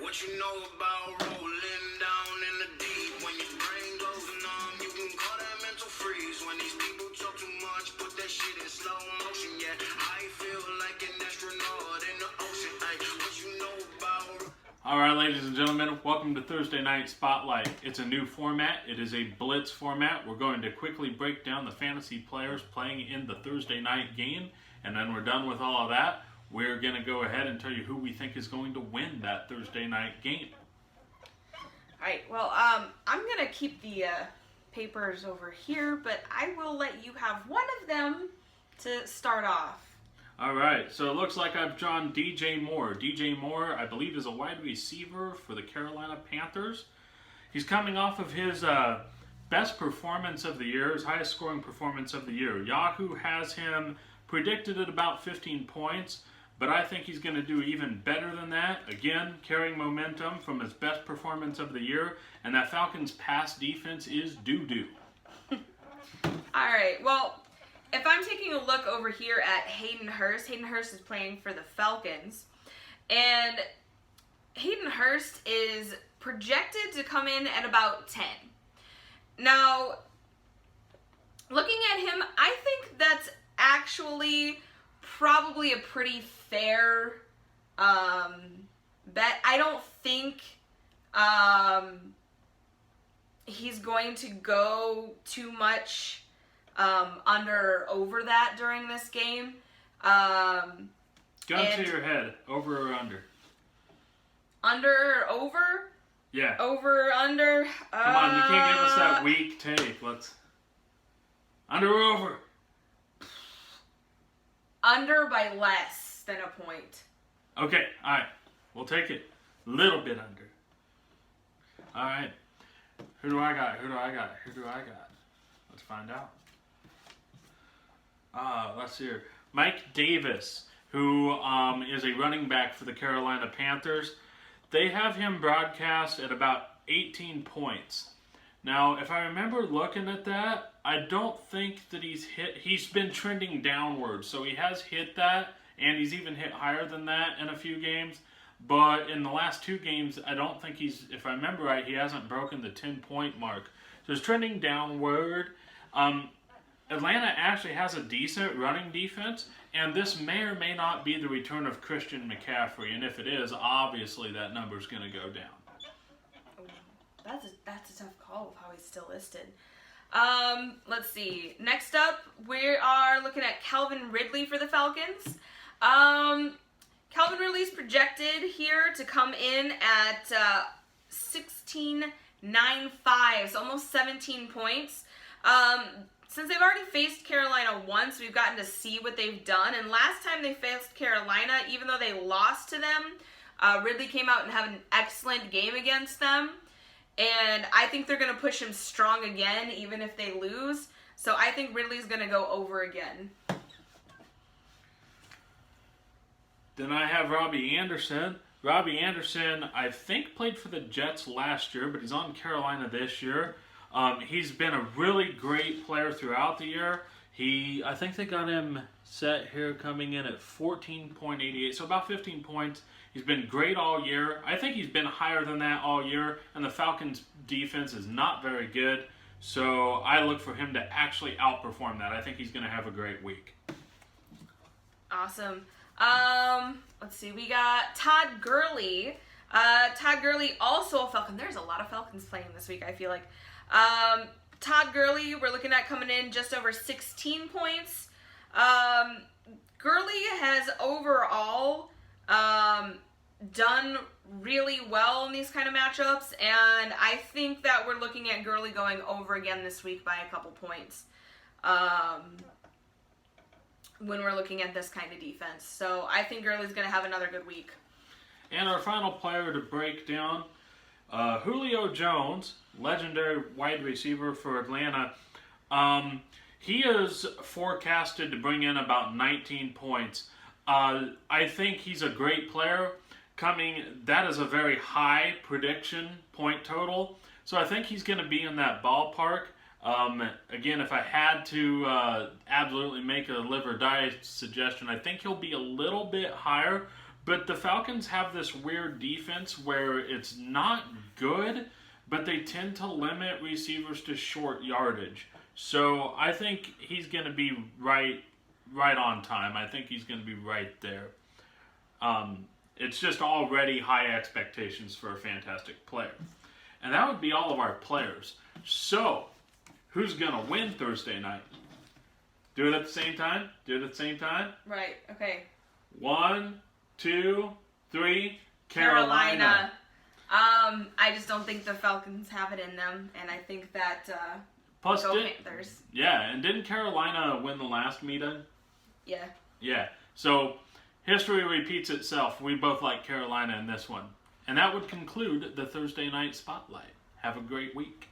What you know about rolling down in the deep? When your brain goes numb, you can call that mental freeze. When these people talk too much, put that shit in slow motion. Yeah, I feel like an astronaut in the ocean. Ay, what you know about... All right, ladies and gentlemen, welcome to Thursday Night Spotlight. It's a new format. It is a blitz format. We're going to quickly break down the fantasy players playing in the Thursday night game, and then we're done with all of that. We're going to go ahead and tell you who we think is going to win that Thursday night game. All right, well, I'm going to keep the papers over here, but I will let you have one of them to start off. All right, so it looks like I've drawn DJ Moore. DJ Moore, I believe, is a wide receiver for the Carolina Panthers. He's coming off of his best performance of the year, his highest scoring performance of the year. Yahoo has him predicted at about 15 points, but I think he's going to do even better than that. Again, carrying momentum from his best performance of the year, and that Falcons pass defense is doo-doo. All right, well, if I'm taking a look over here at Hayden Hurst is playing for the Falcons, and Hayden Hurst is projected to come in at about 10. Now, looking at him, I think that's actually probably a pretty fair bet. I don't think he's going to go too much under or over that during this game. Gun to your head, over or under? Under or over? Yeah. Over, under. Come on, you can't give us that weak take. Let's... Under or over? Under by less than a point. Okay, all right. We'll take it. A little bit under. All right. Who do I got? Let's find out. Let's see here. Mike Davis, who is a running back for the Carolina Panthers. They have him broadcast at about 18 points. Now, if I remember looking at that, I don't think that he's been trending downward. So he has hit that, and he's even hit higher than that in a few games. But in the last two games, I don't think if I remember right, he hasn't broken the 10-point mark. So he's trending downward. Atlanta actually has a decent running defense, and this may or may not be the return of Christian McCaffrey. And if it is, obviously that number is going to go down. That's a tough call with how he's still listed. Let's see. Next up, we are looking at Calvin Ridley for the Falcons. Calvin Ridley's projected here to come in at 16.95, so almost 17 points. Since they've already faced Carolina once, we've gotten to see what they've done. And last time they faced Carolina, even though they lost to them, Ridley came out and had an excellent game against them. And I think they're going to push him strong again, even if they lose. So I think Ridley's going to go over again. Then I have Robbie Anderson. Robbie Anderson, I think, played for the Jets last year, but he's on Carolina this year. He's been a really great player throughout the year. I think they got him set here coming in at 14.88, so about 15 points. He's been great all year. I think he's been higher than that all year, and the Falcons' defense is not very good, so I look for him to actually outperform that. I think he's going to have a great week. Awesome. Let's see. We got Todd Gurley. Todd Gurley, also a Falcon. There's a lot of Falcons playing this week, I feel like. Todd Gurley, we're looking at coming in just over 16 points. Gurley has overall done really well in these kind of matchups, and I think that we're looking at Gurley going over again this week by a couple points when we're looking at this kind of defense. So I think Gurley's going to have another good week. And our final player to break down, Julio Jones, legendary wide receiver for Atlanta. He is forecasted to bring in about 19 points. I think he's a great player. That is a very high prediction point total. So I think he's going to be in that ballpark. Again, if I had to absolutely make a live or die suggestion, I think he'll be a little bit higher, But the Falcons have this weird defense where it's not good, but they tend to limit receivers to short yardage. So I think he's going to be right on time. I think he's going to be right there. It's just already high expectations for a fantastic player. And that would be all of our players. So, who's going to win Thursday night? Do it at the same time? Right, okay. 1, 2, 3. Carolina. I just don't think the Falcons have it in them, and I think that Plus, go Panthers. Yeah, and didn't Carolina win the last meeting? Yeah. Yeah. So, history repeats itself. We both like Carolina in this one. And that would conclude the Thursday Night Spotlight. Have a great week.